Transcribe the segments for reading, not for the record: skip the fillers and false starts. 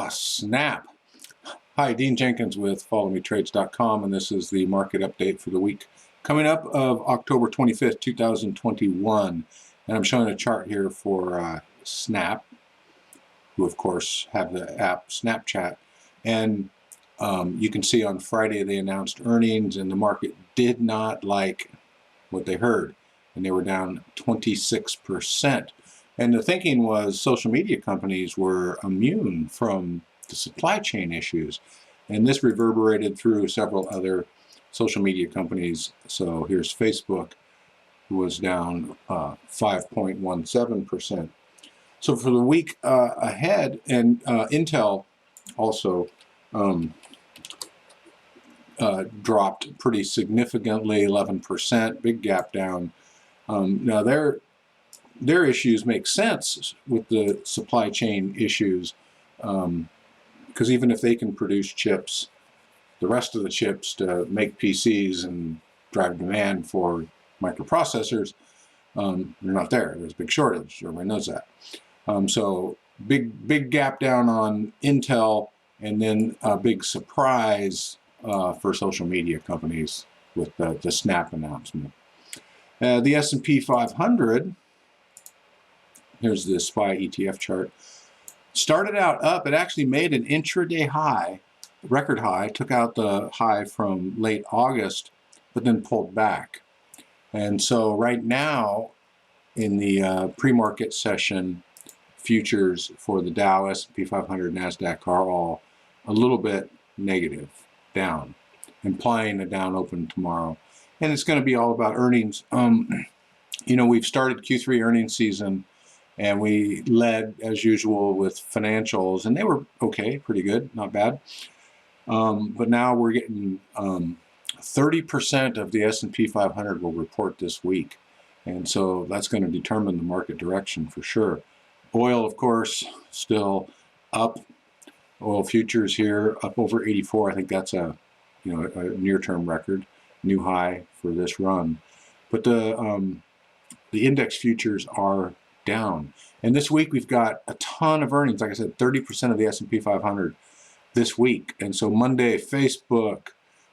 Snap. Hi, Dean Jenkins with FollowMeTrades.com, and this is the market update for the week coming up of October 25th, 2021. And I'm showing a chart here for Snap, who of course have the app Snapchat. And you can see on Friday they announced earnings, and the market did not like what they heard, and they were down 26%. And the thinking was social media companies were immune from the supply chain issues. And this reverberated through several other social media companies. So here's Facebook, who was down 5.17%. So for the week ahead, and Intel also dropped pretty significantly, 11%, big gap down. Now their issues make sense with the supply chain issues, because even if they can produce chips, the rest of the chips to make PCs and drive demand for microprocessors, they're not there. There's a big shortage. Everybody knows that. So big gap down on Intel, and then a big surprise for social media companies with the Snap announcement. The S&P 500. Here's the SPY ETF chart. Started out up. It actually made an intraday high, record high, took out the high from late August, but then pulled back. And so right now, in the pre-market session, futures for the Dow, S&P 500, NASDAQ are all a little bit negative, down, implying a down open tomorrow. And it's going to be all about earnings. You know, we've started Q3 earnings season, and we led, as usual, with financials, and they were okay, pretty good, not bad. But now we're getting 30% of the S&P 500 will report this week, and so that's going to determine the market direction for sure. Oil, of course, still up. Oil futures here up over 84. I think that's a near-term record, new high for this run. But the index futures are down. And this week we've got a ton of earnings. Like I said, 30% of the S&P 500 this week. And so Monday, Facebook,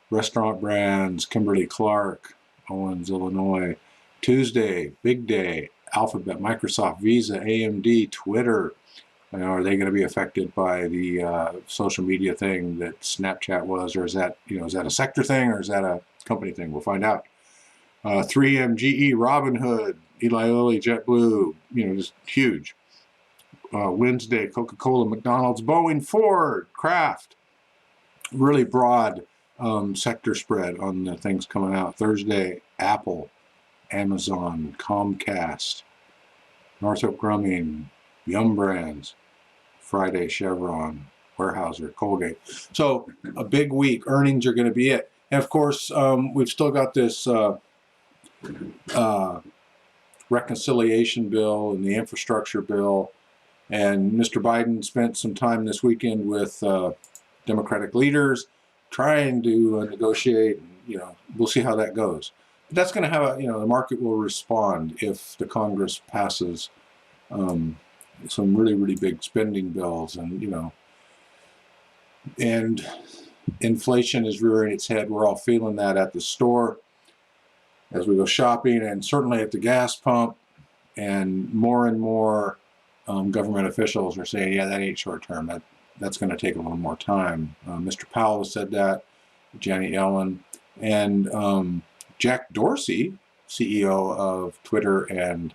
Restaurant Brands, Kimberly-Clark, Owens, Illinois. Tuesday, big day, Alphabet, Microsoft, Visa, AMD, Twitter. Are they going to be affected by the social media thing that Snapchat was, or is that a sector thing, or is that a company thing? We'll find out. 3M, GE, Robinhood, Eli Lilly, JetBlue, just huge. Wednesday, Coca-Cola, McDonald's, Boeing, Ford, Kraft. Really broad sector spread on the things coming out. Thursday, Apple, Amazon, Comcast, Northrop Grumman, Yum Brands. Friday, Chevron, Weyerhaeuser, Colgate. So a big week. Earnings are going to be it. And of course, we've still got this reconciliation bill and the infrastructure bill. And Mr. Biden spent some time this weekend with Democratic leaders trying to negotiate. We'll see how that goes. But that's going to have the market will respond if the Congress passes some really big spending bills, and and inflation is rearing its head. We're all feeling that at the store as we go shopping, and certainly at the gas pump. And more government officials are saying, yeah, that ain't short term. That's going to take a little more time. Mr. Powell has said that, Janet Yellen, and Jack Dorsey, CEO of Twitter and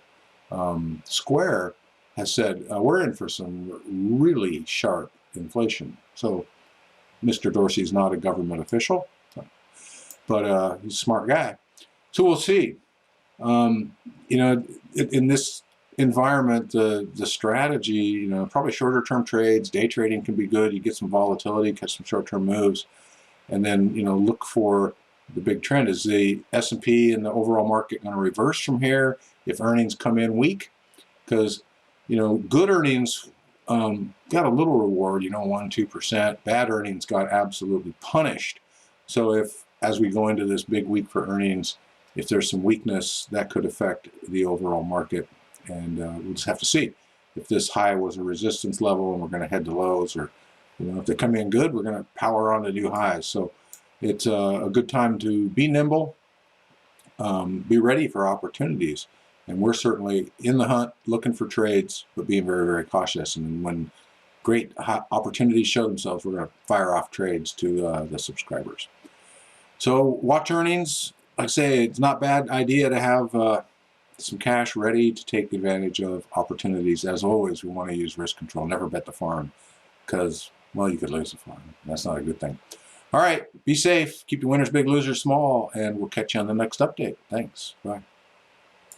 Square, has said we're in for some really sharp inflation. So Mr. Dorsey's not a government official, but he's a smart guy. So we'll see. In this environment, the strategy, probably shorter term trades, day trading can be good. You get some volatility, catch some short term moves, and then look for the big trend. Is the S&P and the overall market going to reverse from here if earnings come in weak? Because good earnings got a little reward, 1-2%. Bad earnings got absolutely punished. So if as we go into this big week for earnings, if there's some weakness, that could affect the overall market. And we'll just have to see if this high was a resistance level and we're going to head to lows, or if they come in good, we're going to power on to new highs. So it's a good time to be nimble, be ready for opportunities. And we're certainly in the hunt, looking for trades, but being very, very cautious. And when great opportunities show themselves, we're going to fire off trades to the subscribers. So watch earnings. Like I say, it's not a bad idea to have some cash ready to take advantage of opportunities. As always, we want to use risk control. Never bet the farm, because, well, you could lose the farm. That's not a good thing. All right, be safe. Keep your winners big, losers small, and we'll catch you on the next update. Thanks. Bye.